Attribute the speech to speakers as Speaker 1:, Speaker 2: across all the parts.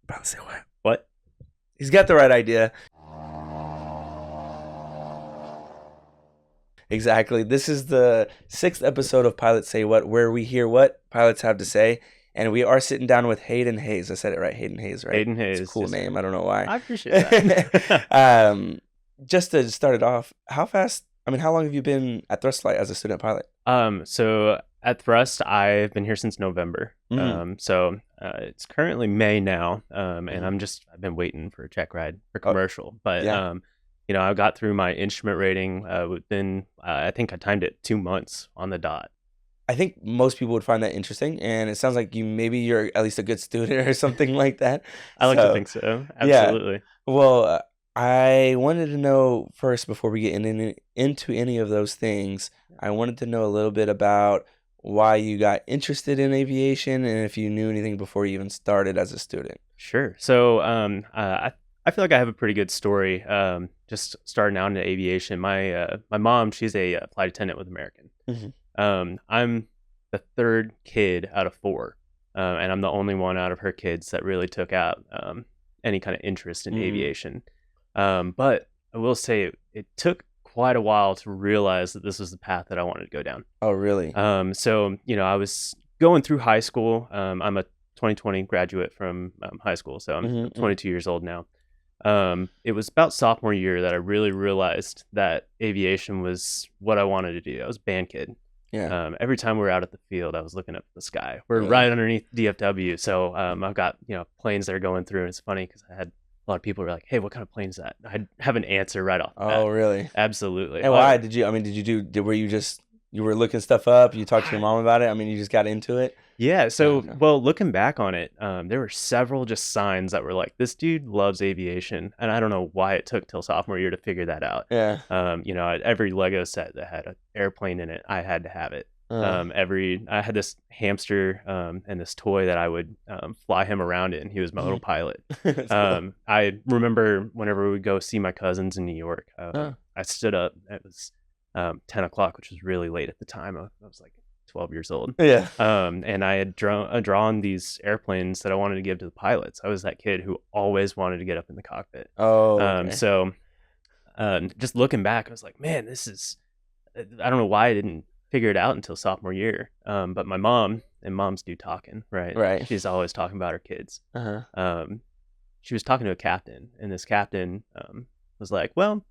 Speaker 1: Pilot say what?
Speaker 2: What?
Speaker 1: He's got the right idea. Exactly. This is the 6th episode of Pilots Say What, where we hear what pilots have to say. And we are sitting down with Hayden Hayes. I said it right. Hayden Hayes, right?
Speaker 2: Hayden
Speaker 1: It's a
Speaker 2: Hayes.
Speaker 1: cool
Speaker 2: Yes,
Speaker 1: name.
Speaker 2: sir.
Speaker 1: I don't know why.
Speaker 2: I appreciate that.
Speaker 1: Just to start it off, how long have you been at Thrust Flight as a student pilot?
Speaker 2: So at Thrust, I've been here since November.
Speaker 1: Mhm.
Speaker 2: It's currently May now. And
Speaker 1: Mhm.
Speaker 2: I've been waiting for a check ride for
Speaker 1: Oh,
Speaker 2: commercial. But
Speaker 1: yeah.
Speaker 2: I got through my instrument rating within I think I timed it 2 months on the dot.
Speaker 1: I think most people would find that interesting, and it sounds like you're at least a good student or something like that.
Speaker 2: I like to
Speaker 1: So,
Speaker 2: think so.
Speaker 1: yeah.
Speaker 2: Absolutely.
Speaker 1: Well, I wanted to know first before we get into any of those things. I wanted to know a little bit about why you got interested in aviation and if you knew anything before you even started as a student.
Speaker 2: Sure. So I feel like I have a pretty good story. Just starting out into aviation. My mom, she's a flight attendant with American.
Speaker 1: Hmm.
Speaker 2: I'm the third kid out of four, and I'm the only one out of her kids that really took out any kind of interest in
Speaker 1: Mm.
Speaker 2: aviation. But I will say it took quite a while to realize that this was the path that I wanted to go down.
Speaker 1: Oh, really?
Speaker 2: I was going through high school. I'm a 2020 graduate from high school, so I'm
Speaker 1: Hmm.
Speaker 2: 22 years old now. It was about sophomore year that I really realized that aviation was what I wanted to do. I was a band kid.
Speaker 1: Yeah.
Speaker 2: Every time we were out at the field, I was looking up at the sky. We're
Speaker 1: Really?
Speaker 2: right underneath DFW, so I've got planes that are going through, and it's funny because I had a lot of people were like, "Hey, what kind of plane is that?" I have an answer right off the bat.
Speaker 1: Oh, really?
Speaker 2: Absolutely.
Speaker 1: And why did you? I mean, were you just you were looking stuff up? You talked to your mom about it. I mean, you just got into it.
Speaker 2: Yeah, so
Speaker 1: Gotcha.
Speaker 2: well, looking back on it, there were several just signs that were like, this dude loves aviation, and I don't know why it took till sophomore year to figure that out.
Speaker 1: Yeah.
Speaker 2: Every Lego set that had an airplane in it, I had to have it.
Speaker 1: Uh,
Speaker 2: I had this hamster and this toy that I would fly him around in. He was my little
Speaker 1: mhm.
Speaker 2: pilot.
Speaker 1: That's cool.
Speaker 2: I remember whenever we would go see my cousins in New York,
Speaker 1: Huh.
Speaker 2: I stood up. It was 10 o'clock, which was really late at the time. I was like 12 years old.
Speaker 1: Yeah.
Speaker 2: And I had drawn these airplanes that I wanted to give to the pilots. I was that kid who always wanted to get up in the cockpit.
Speaker 1: Oh,
Speaker 2: Um,
Speaker 1: okay.
Speaker 2: so just looking back, I was like, man, I don't know why I didn't figure it out until sophomore year. But my mom, and moms do talking, right?
Speaker 1: Right.
Speaker 2: She's always talking about her kids.
Speaker 1: Uh-huh.
Speaker 2: Um, she was talking to a captain, and this captain was like, well,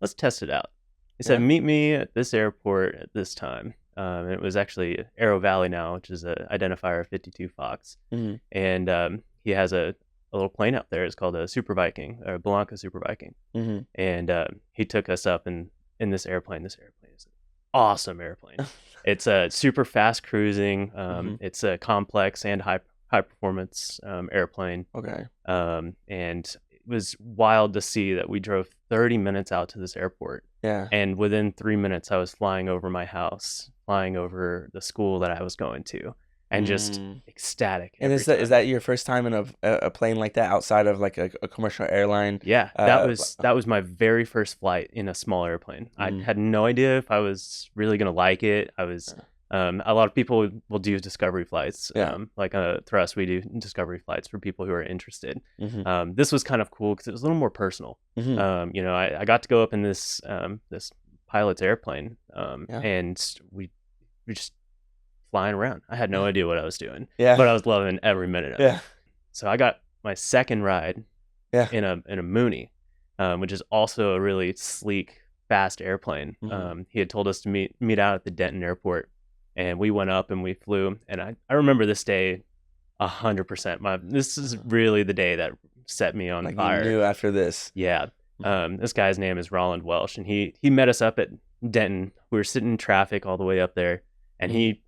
Speaker 2: let's test it out. He said,
Speaker 1: Yeah.
Speaker 2: meet me at this airport at this time. And it was actually Arrow Valley now, which is a identifier 52 Fox.
Speaker 1: Mhm.
Speaker 2: And he has a little plane out there. It's called a Super Viking, or Blanca Super Viking.
Speaker 1: Mhm.
Speaker 2: And he took us up in this airplane. This airplane is an awesome airplane. It's a super fast cruising.
Speaker 1: Mhm.
Speaker 2: It's a complex and high performance airplane.
Speaker 1: Okay.
Speaker 2: And it was wild to see that we drove 30 minutes out to this airport.
Speaker 1: Yeah.
Speaker 2: And within 3 minutes, I was flying over my house, flying over the school that I was going to, and just
Speaker 1: Mm.
Speaker 2: ecstatic
Speaker 1: And
Speaker 2: every
Speaker 1: is
Speaker 2: time.
Speaker 1: that your first time in a plane like that outside of like a commercial airline?
Speaker 2: Yeah, that was my very first flight in a small airplane. I
Speaker 1: Mm.
Speaker 2: had no idea if I was really gonna like it. I was
Speaker 1: Yeah.
Speaker 2: a lot of people will do discovery flights.
Speaker 1: Yeah.
Speaker 2: Like Thrust, we do discovery flights for people who are interested.
Speaker 1: Mhm.
Speaker 2: This was kind of cool because it was a little more personal.
Speaker 1: Mhm.
Speaker 2: I got to go up in this pilot's airplane,
Speaker 1: Yeah.
Speaker 2: and we just flying around. I had no
Speaker 1: Yeah.
Speaker 2: idea what I was doing,
Speaker 1: Yeah.
Speaker 2: but I was loving every minute of it.
Speaker 1: Yeah.
Speaker 2: So I got my second ride
Speaker 1: Yeah.
Speaker 2: in a Mooney, which is also a really sleek, fast airplane.
Speaker 1: Mhm.
Speaker 2: He had told us to meet out at the Denton airport, and we went up and we flew. And I remember this day 100%. This is really the day that set me on
Speaker 1: Like you
Speaker 2: fire.
Speaker 1: knew after this.
Speaker 2: Yeah.
Speaker 1: Mhm.
Speaker 2: This guy's name is Roland Welsh, and he met us up at Denton. We were sitting in traffic all the way up there, and
Speaker 1: Mhm.
Speaker 2: he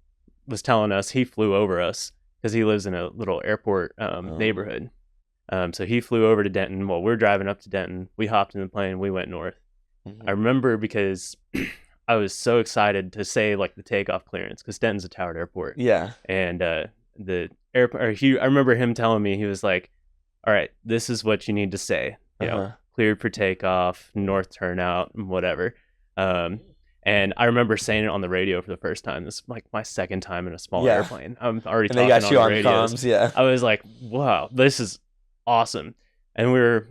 Speaker 2: was telling us he flew over us because he lives in a little airport
Speaker 1: Oh.
Speaker 2: neighborhood. So he flew over to Denton while we're driving up to Denton. We hopped in the plane. We went north. I
Speaker 1: Mhm.
Speaker 2: remember because I was so excited to say like the takeoff clearance because Denton's a towered airport,
Speaker 1: Yeah.
Speaker 2: and the airport. I remember him telling me he was like, "All right, this is what you need to say.
Speaker 1: Uh-huh.
Speaker 2: Cleared for takeoff, north turnout, and whatever." And I remember saying it on the radio for the first time. This is like my second time in a small
Speaker 1: Yeah.
Speaker 2: airplane. I'm already
Speaker 1: And they
Speaker 2: talking
Speaker 1: got
Speaker 2: on
Speaker 1: you
Speaker 2: the
Speaker 1: on
Speaker 2: radios.
Speaker 1: comms, yeah.
Speaker 2: I was like, "Wow, this is awesome. And we were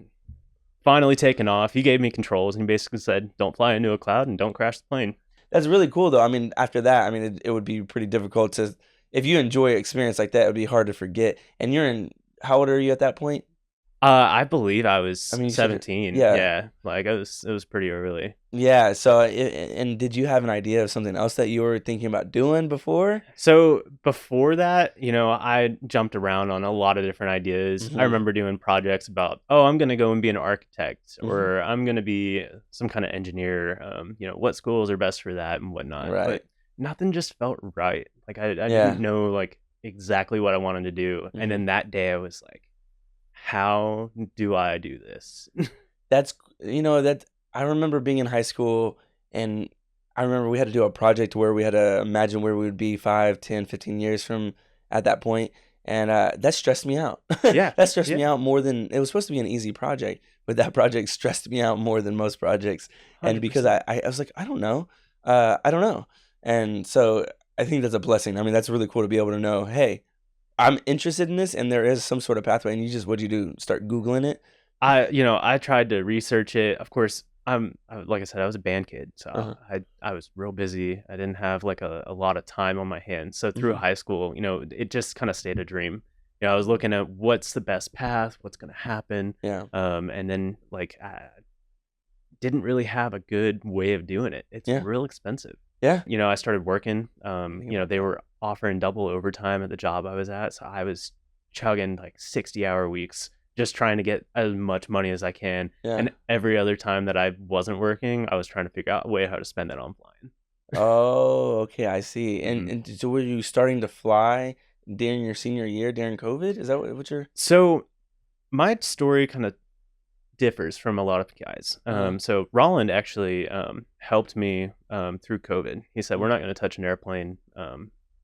Speaker 2: finally taking off. He gave me controls and he basically said, don't fly into a cloud and don't crash the plane.
Speaker 1: That's really cool, though. I mean, after that, I mean, it would be pretty difficult to, if you enjoy an experience like that, it would be hard to forget. And you're in, how old are you at that point?
Speaker 2: I believe I
Speaker 1: I
Speaker 2: was
Speaker 1: mean, you said,
Speaker 2: 17.
Speaker 1: yeah,
Speaker 2: Yeah, like it was pretty early.
Speaker 1: yeah. So, and did you have an idea of something else that you were thinking about doing before?
Speaker 2: So before that, I jumped around on a lot of different ideas. I
Speaker 1: Mm-hmm.
Speaker 2: remember doing projects about, oh, I'm going to go and be an architect,
Speaker 1: Mm-hmm.
Speaker 2: or I'm going to be some kind of engineer. What schools are best for that and whatnot.
Speaker 1: Right.
Speaker 2: But nothing just felt right. Like I didn't
Speaker 1: Yeah.
Speaker 2: know like exactly what I wanted to do. And
Speaker 1: Mm-hmm.
Speaker 2: then that day I was like, how do I do this?
Speaker 1: That's, that I remember being in high school, and I remember we had to do a project where we had to imagine where we would be 5, 10, 15 years from at that point. And that stressed me out.
Speaker 2: Yeah.
Speaker 1: That stressed me
Speaker 2: Yeah.
Speaker 1: out more than it was supposed to be an easy project, but that project stressed me out more than most projects. And because
Speaker 2: 100%.
Speaker 1: I was like, I don't know. I don't know. And so I think that's a blessing. I mean, that's really cool to be able to know, hey, I'm interested in this and there is some sort of pathway. And what'd you do? Start Googling it?
Speaker 2: I tried to research it. Of course, like I said, I was a band kid, so
Speaker 1: Uh-huh.
Speaker 2: I was real busy. I didn't have like a lot of time on my hands. So through
Speaker 1: Hmm.
Speaker 2: high school, it just kind of stayed a dream. I was looking at what's the best path, what's going to happen,
Speaker 1: Yeah.
Speaker 2: and then like I didn't really have a good way of doing it. It's
Speaker 1: Yeah.
Speaker 2: real expensive.
Speaker 1: Yeah.
Speaker 2: I started working.
Speaker 1: Think about
Speaker 2: They
Speaker 1: that.
Speaker 2: were offering double overtime at the job I was at, so I was chugging like 60-hour weeks just trying to get as much money as I can.
Speaker 1: Yeah.
Speaker 2: And every other time that I wasn't working, I was trying to figure out a way how to spend that on flying.
Speaker 1: Oh, okay, I see.
Speaker 2: Mhm.
Speaker 1: And so were you starting to fly during your senior year during COVID? Is that what you're?
Speaker 2: So my story kind of differs from a lot of guys.
Speaker 1: Uh-huh.
Speaker 2: So Roland actually helped me through COVID. He said, "We're
Speaker 1: Mhm.
Speaker 2: not going to touch an airplane,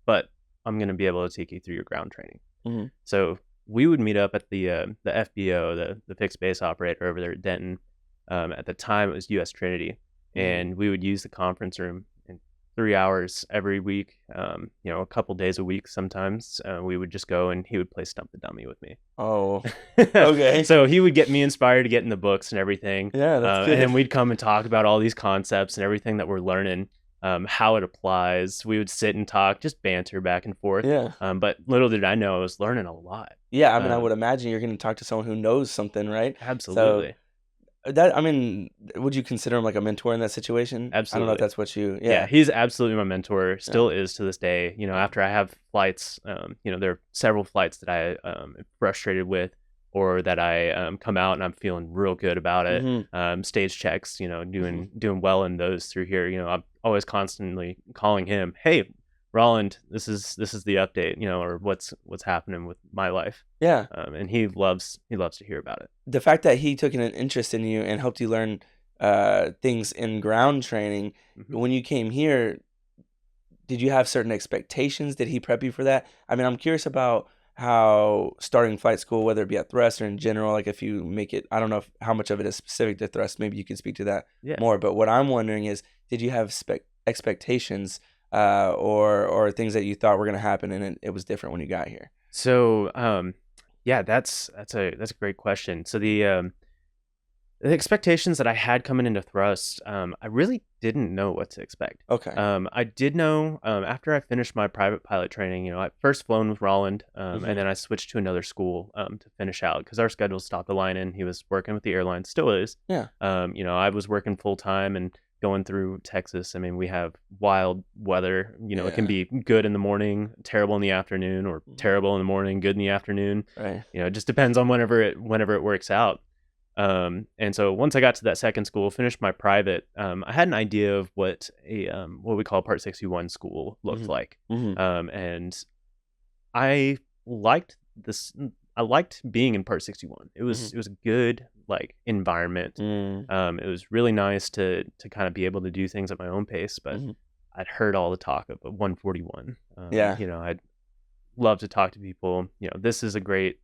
Speaker 2: but I'm going to be able to take you through your ground training."
Speaker 1: Mhm.
Speaker 2: So we would meet up at the FBO, the fixed base operator over there at Denton. At the time, it was U.S. Trinity,
Speaker 1: Mhm.
Speaker 2: and we would use the conference room. And 3 hours every week, a couple days a week sometimes, we would just go and he would play Stump the Dummy with me.
Speaker 1: Oh, okay.
Speaker 2: So he would get me inspired to get in the books and everything.
Speaker 1: Yeah, that's
Speaker 2: And then
Speaker 1: good.
Speaker 2: we'd come and talk about all these concepts and everything that we're learning, how it applies. We would sit and talk, just banter back and forth.
Speaker 1: Yeah.
Speaker 2: But little did I know I was learning a lot.
Speaker 1: Yeah, I mean, I
Speaker 2: Um,
Speaker 1: would imagine you're gonna talk to someone who knows something, right? So
Speaker 2: Absolutely.
Speaker 1: that I mean, would you consider him like a mentor in that situation? I don't know if
Speaker 2: Absolutely.
Speaker 1: that's what you.
Speaker 2: Yeah,
Speaker 1: Yeah.
Speaker 2: he's absolutely my mentor,
Speaker 1: Yeah.
Speaker 2: still is to this day. After I have flights, there are several flights that I am frustrated with or that I come out and I'm feeling real good about it.
Speaker 1: Mhm.
Speaker 2: Stage checks,
Speaker 1: Mhm.
Speaker 2: doing well in those through here. I'm always constantly calling him, "Hey, Roland, this is the update, or what's happening with my life."
Speaker 1: Yeah.
Speaker 2: And he loves to hear about it.
Speaker 1: The fact that he took an interest in you and helped you learn things in ground training
Speaker 2: Mhm.
Speaker 1: when you came here, did you have certain expectations? Did he prep you for that? I mean, I'm curious about how starting flight school, whether it be at Thrust or in general, like if you make it, I don't know how much of it is specific to Thrust. Maybe you could speak to that
Speaker 2: Yeah.
Speaker 1: more. But what I'm wondering is, did you have expectations or things that you thought were going to happen and it was different when you got here?
Speaker 2: So, yeah, that's a great question. So the expectations that I had coming into Thrust, I really didn't know what to expect.
Speaker 1: Okay.
Speaker 2: I did know after I finished my private pilot training, I first flown with Roland, and
Speaker 1: Hmm.
Speaker 2: then I switched to another school to finish out because our schedules stopped aligning. He was working with the airline, still is.
Speaker 1: Yeah.
Speaker 2: I was working full time and going through Texas. I mean, we have wild weather. It can
Speaker 1: Yeah.
Speaker 2: be good in the morning, terrible in the afternoon, or
Speaker 1: Mhm.
Speaker 2: terrible in the morning, good in the afternoon.
Speaker 1: Right.
Speaker 2: It just depends on whenever it works out. And so once I got to that second school, finished my private, I had an idea of what we call Part 61 school looked
Speaker 1: Hmm.
Speaker 2: like.
Speaker 1: Hmm.
Speaker 2: And I liked this. I liked being in Part 61. It
Speaker 1: Hmm.
Speaker 2: was it was a good like environment.
Speaker 1: Mm.
Speaker 2: It was really nice to kind of be able to do things at my own pace. But
Speaker 1: Hmm.
Speaker 2: I'd heard all the talk of 141.
Speaker 1: Yeah.
Speaker 2: I'd love to talk to people. This is a great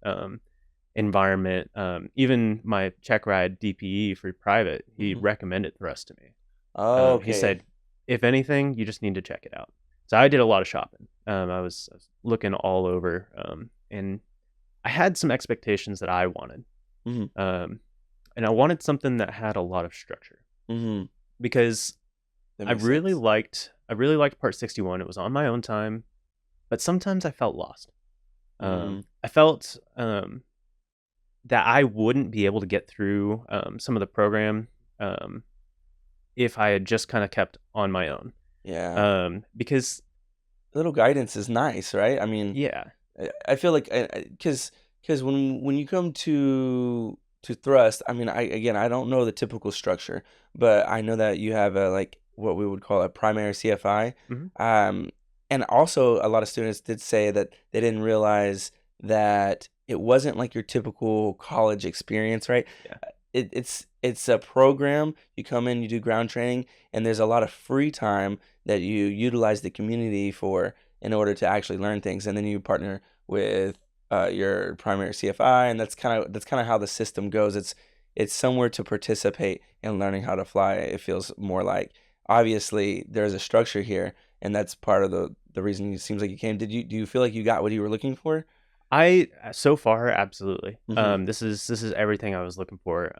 Speaker 2: environment. Even my check ride DPE for private, he
Speaker 1: Hmm.
Speaker 2: recommended Thrust to me. He
Speaker 1: Okay.
Speaker 2: said, if anything, you just need to check it out. So I did a lot of shopping. I was looking all over, and I had some expectations that I wanted,
Speaker 1: Mm-hmm.
Speaker 2: um, and I wanted something that had a lot of structure
Speaker 1: Mm-hmm.
Speaker 2: because
Speaker 1: That
Speaker 2: I
Speaker 1: makes
Speaker 2: really
Speaker 1: sense.
Speaker 2: liked I really liked Part 61. It was on my own time, but sometimes I felt lost.
Speaker 1: Mm-hmm.
Speaker 2: I felt that I wouldn't be able to get through some of the program um, if I had just kind of kept on my own.
Speaker 1: Yeah.
Speaker 2: Because
Speaker 1: A little guidance is nice, right? I mean,
Speaker 2: yeah,
Speaker 1: I feel like because when you come to thrust, I mean, I don't know the typical structure, but I know that you have a like what we would call a primary CFI,
Speaker 2: hmm
Speaker 1: um, and also a lot of students did say that they didn't realize that it wasn't like your typical college experience, right?
Speaker 2: yeah,
Speaker 1: It's a program. You come in, you do ground training, and there's a lot of free time that you utilize the community for in order to actually learn things, and then you partner with your primary CFI, and that's kind of how the system goes. It's somewhere to participate in learning how to fly. It feels more like obviously there's a structure here, and that's part of the reason it seems like you came. Do you feel like you got what you were looking for?
Speaker 2: I so far absolutely.
Speaker 1: Mm-hmm.
Speaker 2: This is everything I was looking for.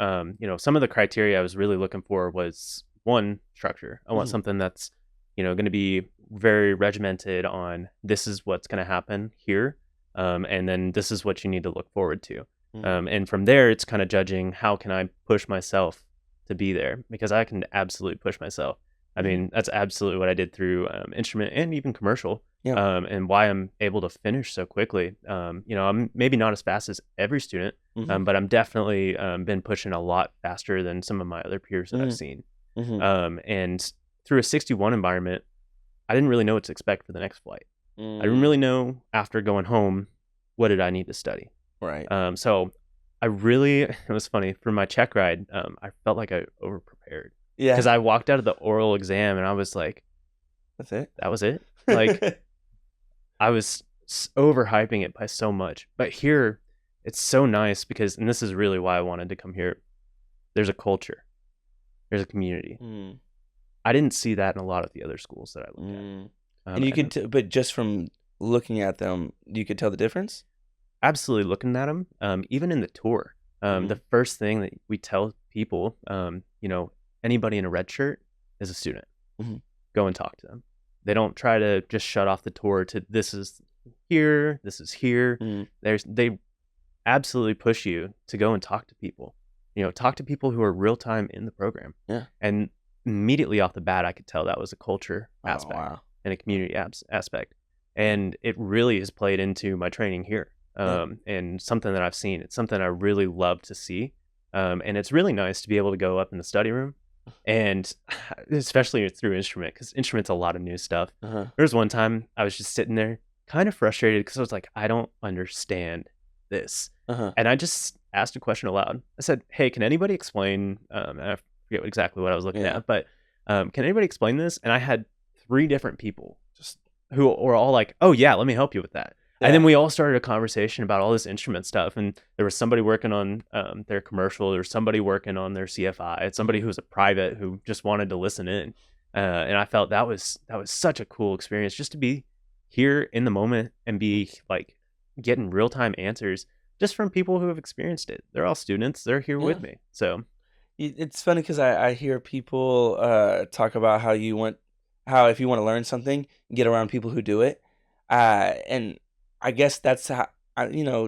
Speaker 2: Some of the criteria I was really looking for was one structure. I want
Speaker 1: Mm-hmm.
Speaker 2: something that's going to be very regimented on this is what's going to happen here, and then this is what you need to look forward to.
Speaker 1: Mm-hmm.
Speaker 2: And from there, it's kind of judging how can I push myself to be there because I can absolutely push myself. I
Speaker 1: Mm-hmm.
Speaker 2: mean, that's absolutely what I did through instrument and even commercial,
Speaker 1: Yeah.
Speaker 2: and why I'm able to finish so quickly. I'm maybe not as fast as every student,
Speaker 1: Mm-hmm.
Speaker 2: but I'm definitely been pushing a lot faster than some of my other peers that I've
Speaker 1: Mm-hmm.
Speaker 2: seen.
Speaker 1: Mm-hmm.
Speaker 2: And through a 61 environment, I didn't really know what to expect for the next flight. I didn't
Speaker 1: Mm.
Speaker 2: really know after going home what did I need to study.
Speaker 1: Right.
Speaker 2: So I really, it was funny for my check ride. I felt like I over prepared because
Speaker 1: Yeah.
Speaker 2: I walked out of the oral exam and I was like,
Speaker 1: That's it.
Speaker 2: that was it. Like I was overhyping it by so much. But here, it's so nice because, and this is really why I wanted to come here. There's a culture, there's a community.
Speaker 1: Mm.
Speaker 2: I didn't see that in a lot of the other schools that I looked at.
Speaker 1: Mm. And you
Speaker 2: I
Speaker 1: could,
Speaker 2: don't
Speaker 1: but just from looking at them, you could tell the difference.
Speaker 2: absolutely looking at them, even in the tour.
Speaker 1: Mm-hmm.
Speaker 2: The first thing that we tell people, anybody in a red shirt is a student.
Speaker 1: Mm-hmm.
Speaker 2: Go and talk to them. They don't try to just shut off the tour to this is here, this is here.
Speaker 1: Mm-hmm.
Speaker 2: They absolutely push you to go and talk to people. Talk to people who are real time in the program.
Speaker 1: Yeah.
Speaker 2: And immediately off the bat, I could tell that was a culture
Speaker 1: Oh
Speaker 2: aspect
Speaker 1: wow.
Speaker 2: and a community aspect. And it really has played into my training here.
Speaker 1: Yeah.
Speaker 2: And something that I've seen. It's something I really love to see. And it's really nice to be able to go up in the study room and especially through instrument because instrument's a lot of new stuff.
Speaker 1: Uh-huh.
Speaker 2: There was one time I was just sitting there kind of frustrated because I was like, I don't understand this.
Speaker 1: Uh-huh.
Speaker 2: And I just asked a question aloud. I said, hey, can anybody explain? And I forget exactly what I was looking
Speaker 1: Yeah.
Speaker 2: at, but can anybody explain this? And I had 3 different people
Speaker 1: Just
Speaker 2: who were all like, oh, yeah, let me help you with that. And then
Speaker 1: yeah.
Speaker 2: we all started a conversation about all this instrument stuff. And there was somebody working on their commercial. There was somebody working on their CFI. It's somebody who was a private who just wanted to listen in. And I felt that was such a cool experience just to be here in the moment and be like getting real time answers just from people who have experienced it. They're all students. They're here with
Speaker 1: Yeah.
Speaker 2: me. So
Speaker 1: It's funny because I hear people talk about how if you want to learn something, get around people who do it. And I guess that's how,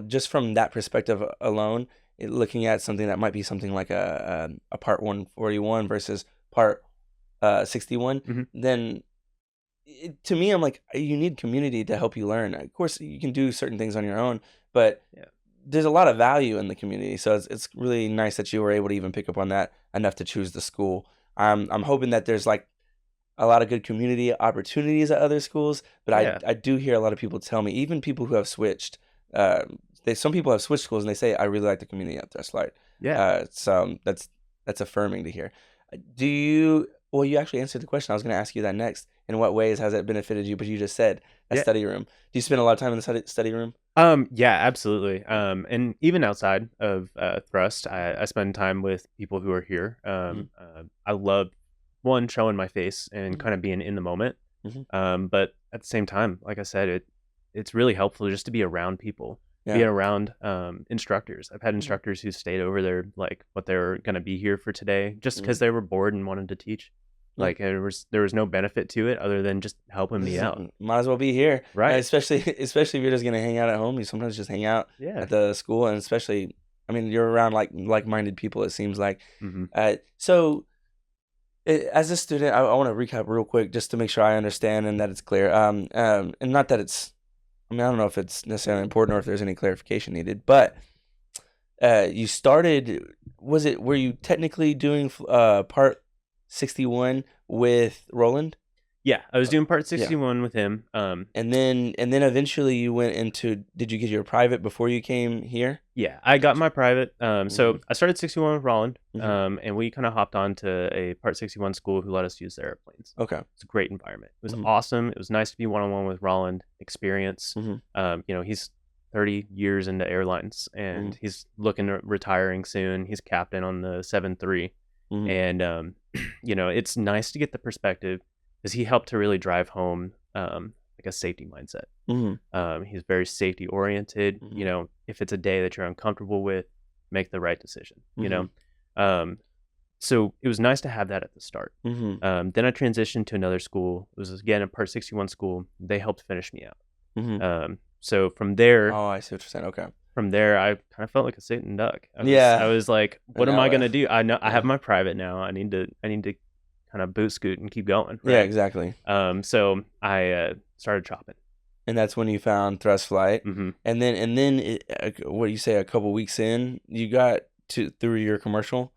Speaker 1: just from that perspective alone, looking at something that might be something like a part 141 versus part 61,
Speaker 2: mhm.
Speaker 1: then to me, I'm like, you need community to help you learn. Of course, you can do certain things on your own, but
Speaker 2: Yeah.
Speaker 1: there's a lot of value in the community. So it's really nice that you were able to even pick up on that enough to choose the school. I'm hoping that there's like a lot of good community opportunities at other schools, but I
Speaker 2: Yeah.
Speaker 1: I do hear a lot of people tell me, even people who have switched, some people have switched schools and they say I really like the community at Thrustlight.
Speaker 2: Yeah.
Speaker 1: So that's affirming to hear. Do you? Well, you actually answered the question. I was going to ask you that next. In what ways has it benefited you? But you just said a
Speaker 2: Yeah.
Speaker 1: study room. Do you spend a lot of time in the study room?
Speaker 2: Yeah, absolutely. And even outside of Thrust, I spend time with people who are here.
Speaker 1: Mm-hmm.
Speaker 2: I love one showing my face and
Speaker 1: Mm-hmm.
Speaker 2: kind of being in the moment.
Speaker 1: Mm-hmm.
Speaker 2: But at the same time, like I said, it's really helpful just to be around people. being around instructors. I've had instructors who stayed over there, like what they were going to be here for today, just because they were bored and wanted to teach. Like there was no benefit to it other than just helping me out.
Speaker 1: Might as well be here,
Speaker 2: Right?
Speaker 1: especially if you're just gonna hang out at home. You sometimes just hang out
Speaker 2: Yeah.
Speaker 1: at the school, and especially, I mean, you're around like-minded people. It seems like.
Speaker 2: Mm-hmm.
Speaker 1: So, as a student, I want to recap real quick just to make sure I understand and that it's clear. And not that it's. I mean, I don't know if it's necessarily important or if there's any clarification needed, but you started. Were you technically doing part 61 with Roland?
Speaker 2: Yeah, I was doing part 61 with him.
Speaker 1: And then eventually you went into. Did you get your private before you came here?
Speaker 2: Yeah, I got my private. So I started 61 with Roland, and we kind of hopped on to a part 61 school who let us use their airplanes.
Speaker 1: Okay,
Speaker 2: it's a great environment. It was awesome. It was nice to be one-on-one with Roland. Experience. He's 30 years into airlines, and he's looking at retiring soon. He's captain on the 7-3, and it's nice to get the perspective because he helped to really drive home like a safety mindset. He's very safety oriented. If it's a day that you're uncomfortable with, make the right decision. So it was nice to have that at the start. Then I transitioned to another school. It was again a part 61 school. They helped finish me out. So from there,
Speaker 1: oh, I see what you're saying. Okay.
Speaker 2: From there, I kind of felt like a sitting duck. I was like, what am I gonna do? I know I have my private now. I need to kind of boot scoot and keep going. Right?
Speaker 1: Yeah, exactly.
Speaker 2: So I started chopping.
Speaker 1: And that's when you found thrust flight. And then what do you say? A couple weeks in, you got through your commercial.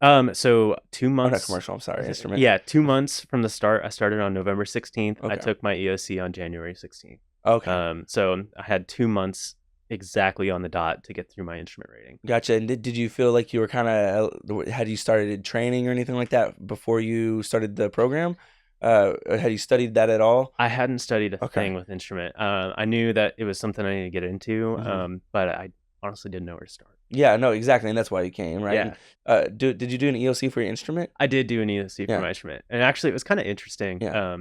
Speaker 2: So 2 months.
Speaker 1: Not commercial. I'm sorry, instrument.
Speaker 2: Yeah, 2 months from the start. I started on November 16th. Okay. I took my EOC on January 16th.
Speaker 1: Okay.
Speaker 2: So I had 2 months exactly on the dot to get through my instrument rating.
Speaker 1: Gotcha. And did you feel like you were kind of had you started training or anything like that before you started the program? Had you studied that at all?
Speaker 2: I hadn't studied a thing with instrument. I knew that it was something I needed to get into, but I honestly didn't know where to start.
Speaker 1: Yeah, no, exactly, and that's why you came, right?
Speaker 2: Yeah.
Speaker 1: And, did you do an EOC for your instrument?
Speaker 2: I did do an EOC for my instrument, and actually, it was kind of interesting.
Speaker 1: Yeah.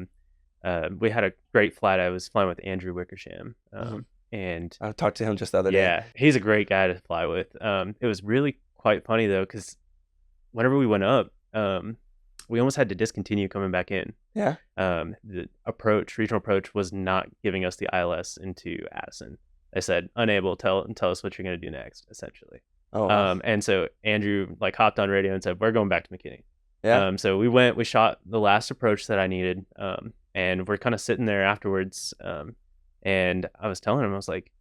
Speaker 2: We had a great flight. I was flying with Andrew Wickersham, and
Speaker 1: I talked to him just the other day.
Speaker 2: Yeah, he's a great guy to fly with. It was really quite funny though, because whenever we went up, we almost had to discontinue coming back in.
Speaker 1: Yeah.
Speaker 2: The regional approach was not giving us the ILS into Addison. They said unable. Tell us what you're gonna do next, essentially.
Speaker 1: Oh. Wow.
Speaker 2: And so Andrew hopped on radio and said, "We're going back to McKinney."
Speaker 1: Yeah.
Speaker 2: So we shot the last approach that I needed. And we're kind of sitting there afterwards. And I was telling him, I was like,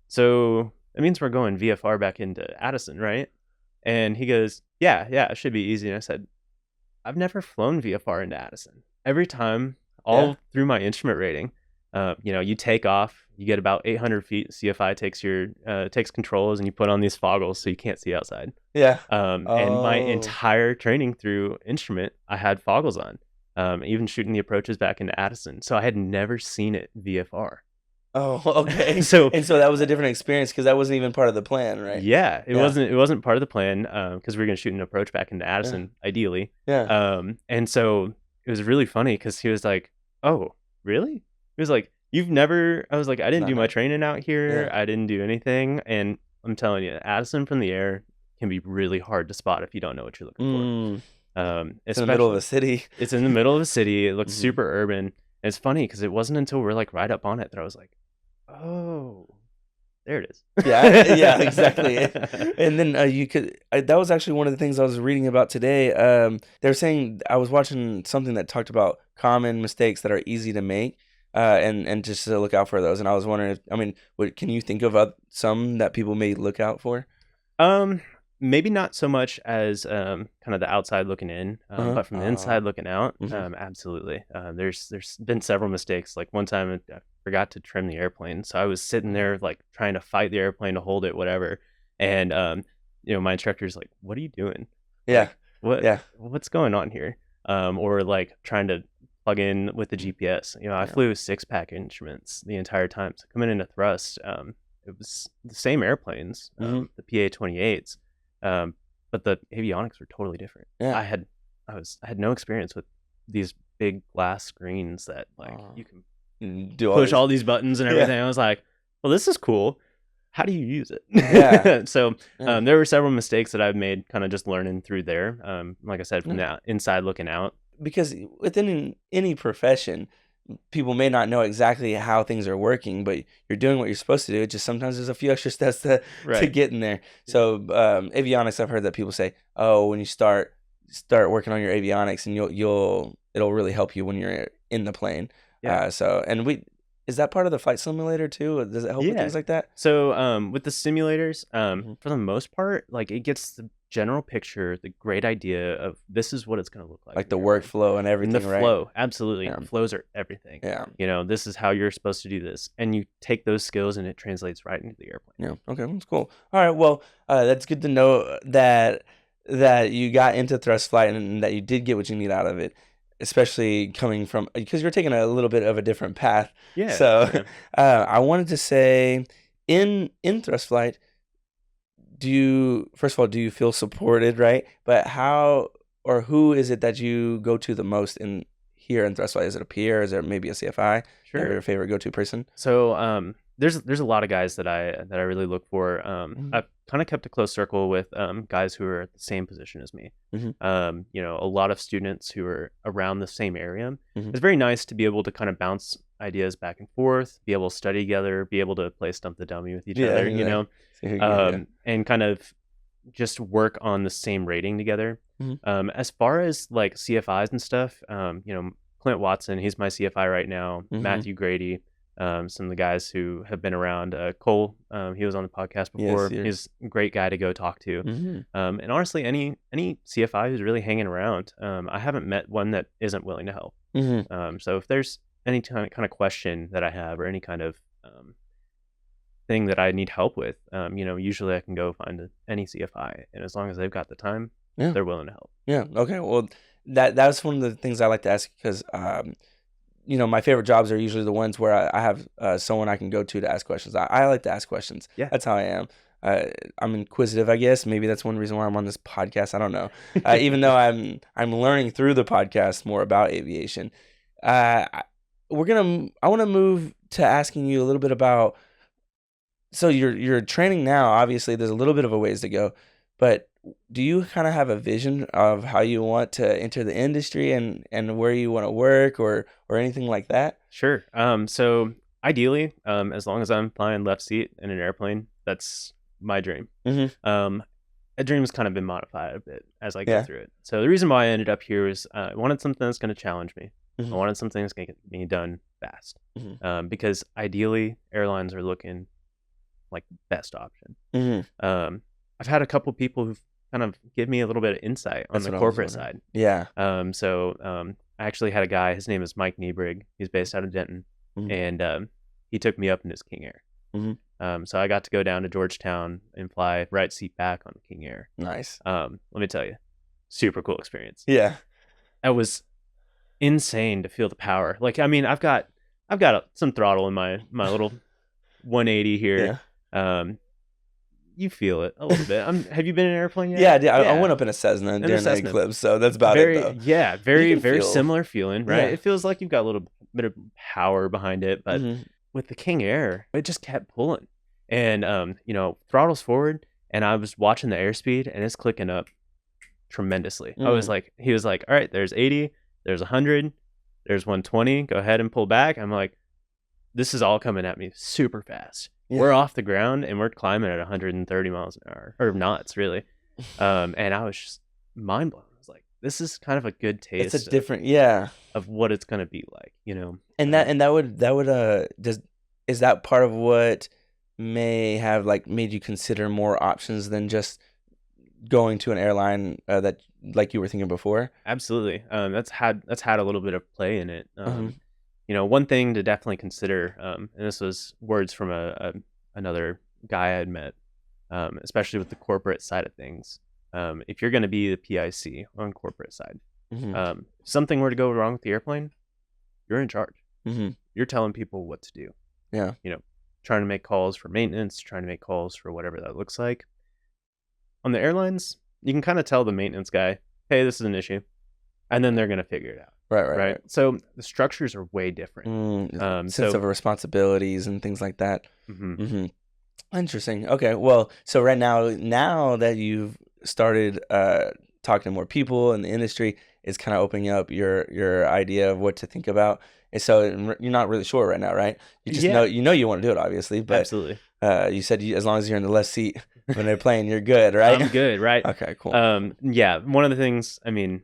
Speaker 2: "So that means we're going VFR back into Addison, right?" And he goes, "Yeah, it should be easy." And I said, "I've never flown VFR into Addison. Every time, all through my instrument rating, you take off, you get about 800 feet. CFI takes controls, and you put on these foggles so you can't see outside.
Speaker 1: Yeah.
Speaker 2: And my entire training through instrument, I had foggles on, even shooting the approaches back into Addison. So I had never seen it VFR.
Speaker 1: Oh, okay.
Speaker 2: So
Speaker 1: that was a different experience because that wasn't even part of the plan, right?
Speaker 2: Yeah, it wasn't part of the plan because we were gonna shoot an approach back into Addison, ideally.
Speaker 1: Yeah.
Speaker 2: And so it was really funny because he was like, "Oh, really?" He was like, "You've never?" I was like, "I didn't do my training out here. Yeah. I didn't do anything." And I'm telling you, Addison from the air can be really hard to spot if you don't know what you're looking for.
Speaker 1: It's in the middle of a city.
Speaker 2: It's in the middle of a city. It looks super urban. And it's funny because it wasn't until we're right up on it that I was like, "Oh, there it is."
Speaker 1: Yeah, exactly. And then that was actually one of the things I was reading about today. They were saying, I was watching something that talked about common mistakes that are easy to make, and just to look out for those. And I was wondering, can you think of some that people may look out for?
Speaker 2: Maybe not so much as kind of the outside looking in, but from the inside looking out, absolutely. There's been several mistakes. Like one time I forgot to trim the airplane, so I was sitting there trying to fight the airplane to hold it, whatever. And my instructor's like, "What are you doing?
Speaker 1: Yeah,
Speaker 2: what's going on here?" Or trying to plug in with the GPS. I flew 6-pack instruments the entire time. So coming into thrust, it was the same airplanes, the PA-28s. But the avionics were totally different.
Speaker 1: Yeah.
Speaker 2: I had no experience with these big glass screens that you can push all these buttons and everything. I was like, well, this is cool. how do you use it?
Speaker 1: Yeah.
Speaker 2: So
Speaker 1: Yeah.
Speaker 2: there were several mistakes that I've made kind of just learning through there. Like I said, from
Speaker 1: Yeah.
Speaker 2: the inside looking out.
Speaker 1: Because within any profession, people may not know exactly how things are working, but you're doing what you're supposed to do. It just sometimes there's a few extra steps to
Speaker 2: Right.
Speaker 1: get in there.
Speaker 2: Yeah.
Speaker 1: So avionics, I've heard that people say, "Oh, when you start working on your avionics, and it'll really help you when you're in the plane."
Speaker 2: Yeah.
Speaker 1: So and we is that part of the flight simulator too? Does it help with
Speaker 2: Yeah.
Speaker 1: things like that?
Speaker 2: So with the simulators,
Speaker 1: Hmm.
Speaker 2: for the most part, like it gets the general picture, the great idea of this is what it's going to look like
Speaker 1: Like
Speaker 2: in
Speaker 1: the
Speaker 2: the airplane.
Speaker 1: workflow and
Speaker 2: And the
Speaker 1: everything, right?
Speaker 2: flow, absolutely.
Speaker 1: Yeah.
Speaker 2: The flows are everything.
Speaker 1: Yeah.
Speaker 2: This is how you're supposed to do this. And you take those skills and it translates right into the airplane.
Speaker 1: Yeah. Okay. That's cool. All right. Well, that's good to know that you got into thrust flight and that you did get what you need out of it, especially coming from because you're taking a little bit of a different path.
Speaker 2: Yeah.
Speaker 1: So,
Speaker 2: Yeah.
Speaker 1: I wanted to say, in thrust flight, first of all, do you feel supported, right? But how or who is it that you go to the most in here in thrust flight? Is it a peer? Is it maybe a CFI? You have
Speaker 2: Sure.
Speaker 1: your favorite go-to person?
Speaker 2: So there's a lot of guys that I really look for.
Speaker 1: Hmm.
Speaker 2: I've kind of kept a close circle with guys who are at the same position as me.
Speaker 1: Hmm.
Speaker 2: A lot of students who are around the same area.
Speaker 1: Hmm.
Speaker 2: It's very nice to be able to kind of bounce ideas back and forth, be able to study together, be able to play stump the dummy with each
Speaker 1: Yeah.
Speaker 2: other,
Speaker 1: Yeah. So yeah.
Speaker 2: and kind of just work on the same rating together.
Speaker 1: Mhm.
Speaker 2: As far as like CFIs and stuff, Clint Watson, he's my CFI right now.
Speaker 1: Mhm.
Speaker 2: Matthew Grady, some of the guys who have been around. Cole, he was on the podcast
Speaker 1: Yes,
Speaker 2: before.
Speaker 1: yes.
Speaker 2: He's a great guy to go talk to.
Speaker 1: Mhm.
Speaker 2: And honestly, any CFI who's really hanging around, I haven't met one that isn't willing to help.
Speaker 1: Mhm.
Speaker 2: So if there's any kind of question that I have or any kind of thing that I need help with, usually I can go find any CFI, and as long as they've got the time,
Speaker 1: Yeah.
Speaker 2: they're willing to help.
Speaker 1: Yeah. Okay. Well, that's one of the things I like to ask because my favorite jobs are usually the ones where I have someone I can go to ask questions. I like to ask questions.
Speaker 2: Yeah.
Speaker 1: That's how I am. I'm inquisitive, I guess. Maybe that's one reason why I'm on this podcast. I don't know. Even though I'm learning through the podcast more about aviation. I want to move to asking you a little bit about. So you're training now. Obviously, there's a little bit of a ways to go, but do you kind of have a vision of how you want to enter the industry and where you want to work or anything like that?
Speaker 2: Sure. So ideally, as long as I'm flying left seat in an airplane, that's my dream.
Speaker 1: Mhm.
Speaker 2: A dream has kind of been modified a bit as I go
Speaker 1: Yeah.
Speaker 2: through it. So the reason why I ended up here was I wanted something that's going to challenge me. I
Speaker 1: Mhm.
Speaker 2: wanted something that's going to get me done fast.
Speaker 1: Mhm.
Speaker 2: Because ideally, airlines are looking like best option.
Speaker 1: Mhm.
Speaker 2: I've had a couple people who've kind of give me a little bit of insight on
Speaker 1: That's
Speaker 2: the
Speaker 1: what I was
Speaker 2: corporate
Speaker 1: wondering.
Speaker 2: side.
Speaker 1: Yeah.
Speaker 2: I actually had a guy. His name is Mike Niebrig. He's based out of Denton,
Speaker 1: Mhm.
Speaker 2: and he took me up in his King Air.
Speaker 1: Mhm.
Speaker 2: So I got to go down to Georgetown and fly right seat back on the King Air.
Speaker 1: Nice.
Speaker 2: Let me tell you, super cool experience.
Speaker 1: Yeah.
Speaker 2: That was insane to feel the power. Like, I mean, I've got some throttle in my little 180 here.
Speaker 1: Yeah.
Speaker 2: You feel it a little bit. Have you been in an airplane yet?
Speaker 1: Yeah, I did. I went up in a Cessna
Speaker 2: In a
Speaker 1: during the
Speaker 2: Cessna.
Speaker 1: eclipse, so that's about it though.
Speaker 2: Very,
Speaker 1: can
Speaker 2: very
Speaker 1: feel-
Speaker 2: similar feeling, right?
Speaker 1: Yeah.
Speaker 2: It feels like you've got a little bit of power behind it, but
Speaker 1: Mhm.
Speaker 2: with the King Air, it just kept pulling. And throttles forward, and I was watching the airspeed, and it's clicking up tremendously. I was like, he was like, all right, there's 80, there's 100, there's 120. Go ahead and pull back. I'm like, this is all coming at me super fast.
Speaker 1: Yeah.
Speaker 2: We're off the ground and we're climbing at 130 miles an hour, or knots, really. And I was just mind blown. I was like, this is kind of a good taste.
Speaker 1: It's a different, yeah.
Speaker 2: Of what it's gonna be like,
Speaker 1: And that would is that part of what may have like made you consider more options than just going to an airline that like you were thinking before?
Speaker 2: Absolutely. That's had a little bit of play in it.
Speaker 1: Mhm.
Speaker 2: One thing to definitely consider, and this was words from another guy I had met, especially with the corporate side of things. If you're going to be the PIC on corporate side,
Speaker 1: Mhm.
Speaker 2: if something were to go wrong with the airplane, you're in charge.
Speaker 1: Mhm.
Speaker 2: You're telling people what to do.
Speaker 1: Yeah.
Speaker 2: Trying to make calls for maintenance, trying to make calls for whatever that looks like. On the airlines, you can kind of tell the maintenance guy, hey, this is an issue. And then they're going to figure it out.
Speaker 1: Right.
Speaker 2: So the structures are way different.
Speaker 1: Sense of responsibilities and things like that.
Speaker 2: Mhm.
Speaker 1: Mhm. Interesting. Okay. Well, so right now that you've started talking to more people in the industry, it's kind of opening up your idea of what to think about. And so you're not really sure right now, right? You just know
Speaker 2: Yeah,
Speaker 1: you want to do it, obviously, but
Speaker 2: absolutely.
Speaker 1: you said as long as you're in the left seat when they're playing, you're good, right?
Speaker 2: I'm good, right?
Speaker 1: Okay, cool.
Speaker 2: Yeah, one of the things, I mean,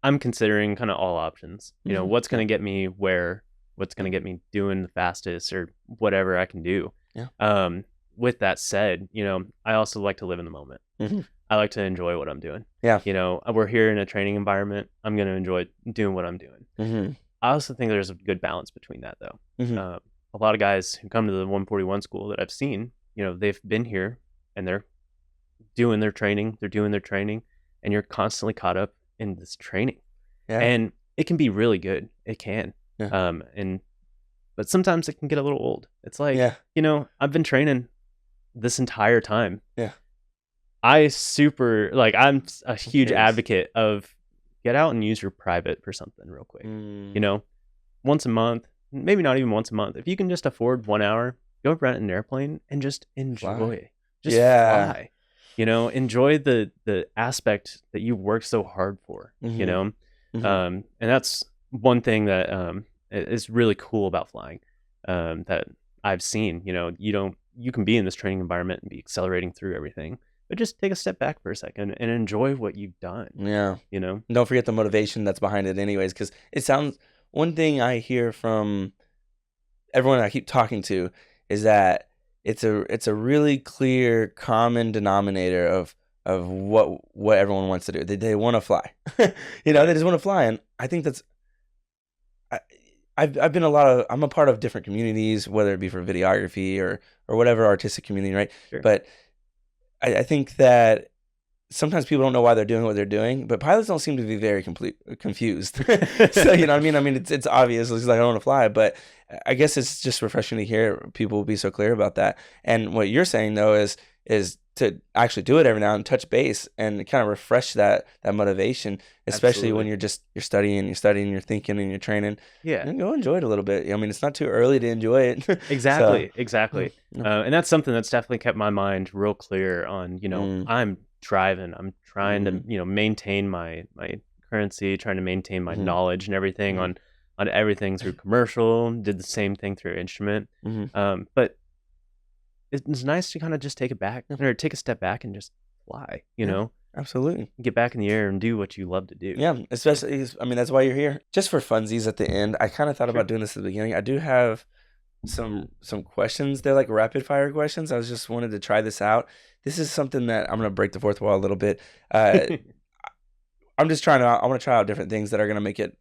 Speaker 2: I'm considering kind of all options. What's
Speaker 1: Yeah.
Speaker 2: going to get me where, what's going to get me doing the fastest or whatever I can do.
Speaker 1: Yeah.
Speaker 2: With that said, I also like to live in the moment.
Speaker 1: Hmm.
Speaker 2: I like to enjoy what I'm doing.
Speaker 1: Yeah.
Speaker 2: We're here in a training environment. I'm going to enjoy doing what I'm doing.
Speaker 1: Hmm.
Speaker 2: I also think there's a good balance between that, though.
Speaker 1: Hmm.
Speaker 2: A lot of guys who come to the 141 school that I've seen, they've been here and they're doing their training. They're doing their training, and you're constantly caught up in this training.
Speaker 1: Yeah.
Speaker 2: And it can be really good. It can.
Speaker 1: Yeah.
Speaker 2: But sometimes it can get a little old. It's like,
Speaker 1: Yeah.
Speaker 2: I've been training this entire time.
Speaker 1: Yeah.
Speaker 2: I'm a huge
Speaker 1: curious.
Speaker 2: advocate of get out and use your private for something real quick.
Speaker 1: Mm.
Speaker 2: Once a month, maybe not even once a month. If you can just afford 1 hour, go rent an airplane and just enjoy.
Speaker 1: Fly.
Speaker 2: Just
Speaker 1: Yeah.
Speaker 2: fly. Enjoy the aspect that you worked so hard for.
Speaker 1: Mhm. Mhm.
Speaker 2: And that's one thing that is really cool about flying that I've seen. You can be in this training environment and be accelerating through everything, but just take a step back for a second and enjoy what you've done.
Speaker 1: Yeah.
Speaker 2: You know,
Speaker 1: Don't forget the motivation that's behind it anyways, because it sounds one thing I hear from everyone I keep talking to is that it's a really clear common denominator of what everyone wants to do. They want to fly. They just want to fly, and I think that's I, I've been I'm a part of different communities, whether it be for videography or whatever artistic community, right?
Speaker 2: Sure.
Speaker 1: But I think that sometimes people don't know why they're doing what they're doing, but pilots don't seem to be very confused. So you know what I mean? I mean, it's obvious. It's like I don't want to fly, but I guess it's just refreshing to hear people be so clear about that. And what you're saying though is to actually do it every now and touch base and kind of refresh that motivation, especially when
Speaker 2: Absolutely.
Speaker 1: you're studying, you're thinking, and you're training.
Speaker 2: Yeah.
Speaker 1: And go enjoy it a little bit. I mean, it's not too early to enjoy it. So,
Speaker 2: Exactly.
Speaker 1: no.
Speaker 2: And that's something that's definitely kept my mind real clear on,
Speaker 1: Mm,
Speaker 2: I'm driving, I'm trying to,
Speaker 1: mm,
Speaker 2: maintain my currency, trying to maintain my
Speaker 1: mhm,
Speaker 2: knowledge and everything
Speaker 1: mhm,
Speaker 2: on everything through commercial, did the same thing through instrument.
Speaker 1: mhm.
Speaker 2: But it's nice to kind of just take it back
Speaker 1: Yeah,
Speaker 2: or take a step back and just fly,
Speaker 1: yeah, absolutely.
Speaker 2: get back in the air and do what you love to do.
Speaker 1: Yeah, especially, I mean, that's why you're here. Just for funsies at the end, I kind of thought
Speaker 2: Sure.
Speaker 1: about doing this at the beginning. I do have some questions. They're like rapid fire questions. I was just wanted to try this out. This is something that I'm gonna break the fourth wall a little bit. I'm just trying to. I want to try out different things that are gonna make it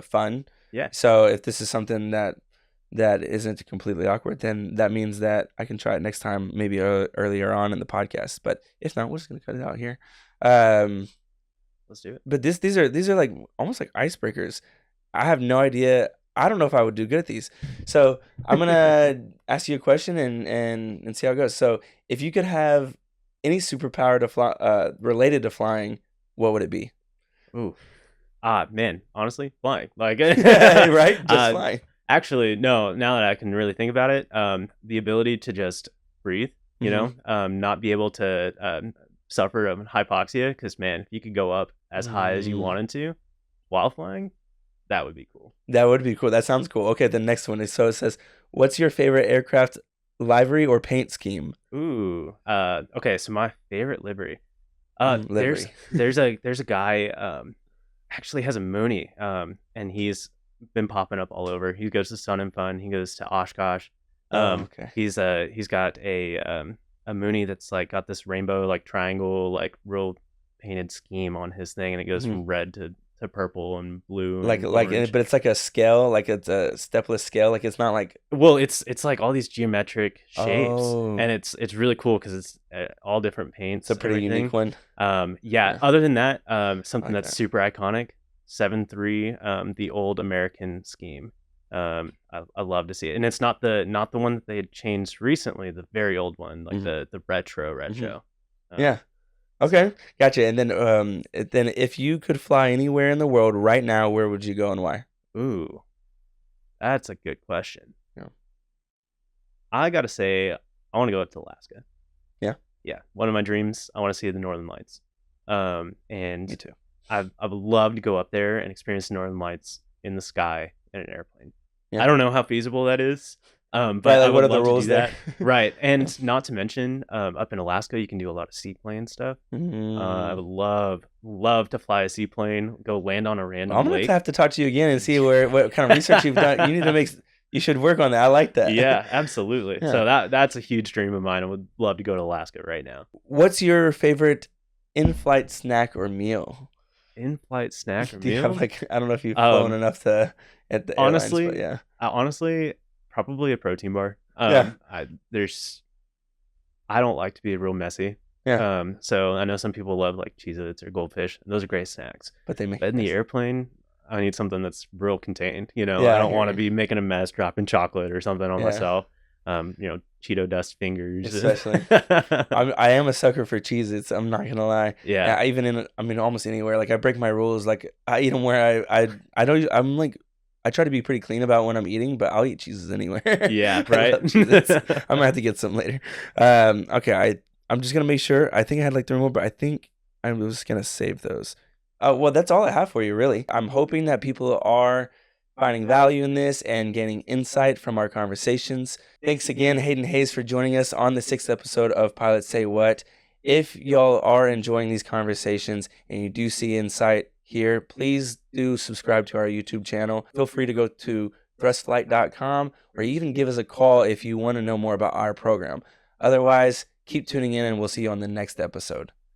Speaker 1: fun.
Speaker 2: Yeah.
Speaker 1: So if this is something that isn't completely awkward, then that means that I can try it next time, maybe earlier on in the podcast. But if not, we're just gonna cut it out here. Um,
Speaker 2: Let's do it.
Speaker 1: but these are like almost like icebreakers. I have no idea. I don't know if I would do good at these. So I'm gonna ask you a question and see how it goes. So if you could have any superpower to fly related to flying, what would it be?
Speaker 2: Ooh. Man, honestly, flying. Like,
Speaker 1: Right? Just
Speaker 2: uh,
Speaker 1: flying.
Speaker 2: actually, no. Now that I can really think about it, the ability to just breathe,
Speaker 1: Hmm.
Speaker 2: not be able to suffer of hypoxia, because man, if you could go up as high as you
Speaker 1: Mm,
Speaker 2: wanted to while flying, that would be cool.
Speaker 1: that would be cool. That sounds cool. Okay, the next one is so it says, "What's your favorite aircraft livery or paint scheme?"
Speaker 2: Ooh. Okay. So my favorite livery. There's
Speaker 1: Livery.
Speaker 2: there's a guy actually has a Mooney and he's been popping up all over. He goes to Sun and Fun. He goes to Oshkosh.
Speaker 1: Oh, okay.
Speaker 2: He's got a Mooney that's like got this rainbow like triangle like real painted scheme on his thing, and it goes
Speaker 1: Hmm.
Speaker 2: from red to purple and blue
Speaker 1: Like
Speaker 2: and
Speaker 1: like,
Speaker 2: orange.
Speaker 1: but it's like a scale, like it's a stepless scale. Like it's not like
Speaker 2: Well, it's like all these geometric shapes,
Speaker 1: oh,
Speaker 2: and it's really cool because it's all different
Speaker 1: it's a
Speaker 2: paints,
Speaker 1: pretty unique
Speaker 2: everything.
Speaker 1: one.
Speaker 2: Yeah.
Speaker 1: Yeah,
Speaker 2: Other than that,
Speaker 1: I
Speaker 2: something
Speaker 1: like
Speaker 2: that's
Speaker 1: that.
Speaker 2: super iconic, 7.3, the old American scheme. I love to see it, and it's not the one that they had changed recently, the very old one, like
Speaker 1: Hmm.
Speaker 2: the retro
Speaker 1: Hmm.
Speaker 2: retro. Um,
Speaker 1: Yeah.
Speaker 2: so
Speaker 1: Okay. Gotcha. And then if you could fly anywhere in the world right now, where would you go and why?
Speaker 2: ooh, that's a good question.
Speaker 1: Yeah.
Speaker 2: I gotta say, I want to go up to Alaska.
Speaker 1: Yeah.
Speaker 2: Yeah, one of my dreams. I want to see the Northern Lights.
Speaker 1: Me
Speaker 2: And
Speaker 1: too.
Speaker 2: I've loved to go up there and experience the Northern Lights in the sky in an airplane.
Speaker 1: Yeah.
Speaker 2: I don't know how feasible that is, but
Speaker 1: Right,
Speaker 2: I
Speaker 1: like what
Speaker 2: would
Speaker 1: are the
Speaker 2: love to do
Speaker 1: rules there?
Speaker 2: that. Right, and not to mention, up in Alaska, you can do a lot of seaplane stuff. I would love to fly a seaplane, go land on a
Speaker 1: I'm
Speaker 2: random
Speaker 1: gonna
Speaker 2: lake.
Speaker 1: have to talk to you again and see what kind of research you've done. You need to make. You should work on that. I like that.
Speaker 2: Yeah, absolutely.
Speaker 1: Yeah.
Speaker 2: So that's a huge dream of mine. I would love to go to Alaska right now.
Speaker 1: What's your favorite in-flight snack or meal?
Speaker 2: In-flight snack or
Speaker 1: Do you have
Speaker 2: meal?
Speaker 1: like I don't know if you've flown enough to at the airlines, but
Speaker 2: Honestly,
Speaker 1: yeah.
Speaker 2: honestly, probably a protein bar.
Speaker 1: Yeah.
Speaker 2: I don't like to be real messy.
Speaker 1: Yeah.
Speaker 2: So I know some people love like Cheez-Its or Goldfish, and those are great snacks.
Speaker 1: But they make
Speaker 2: But in the
Speaker 1: nice.
Speaker 2: airplane, I need something that's real contained. You know,
Speaker 1: Yeah,
Speaker 2: I
Speaker 1: I
Speaker 2: don't
Speaker 1: hear
Speaker 2: want to
Speaker 1: you.
Speaker 2: be making a mess, dropping chocolate or something on
Speaker 1: Yeah.
Speaker 2: myself. Cheeto dust fingers.
Speaker 1: Especially. I am a sucker for Cheez-Its, I'm not gonna lie.
Speaker 2: Yeah.
Speaker 1: I even almost anywhere. Like I break my rules. Like I eat them where I don't. I'm like I try to be pretty clean about when I'm eating, but I'll eat cheeses anywhere.
Speaker 2: Yeah,
Speaker 1: I
Speaker 2: right.
Speaker 1: love Cheez-Its. I'm gonna have to get some later. Okay. I'm just gonna make sure. I think I had like 3 more, but I think I was gonna save those. Well, that's all I have for you, really. I'm hoping that people are finding value in this and gaining insight from our conversations. Thanks again, Hayden Hayes, for joining us on the 6th episode of Pilots Say What. If y'all are enjoying these conversations and you do see insight here, please do subscribe to our YouTube channel. Feel free to go to thrustflight.com or even give us a call if you want to know more about our program. Otherwise, keep tuning in and we'll see you on the next episode.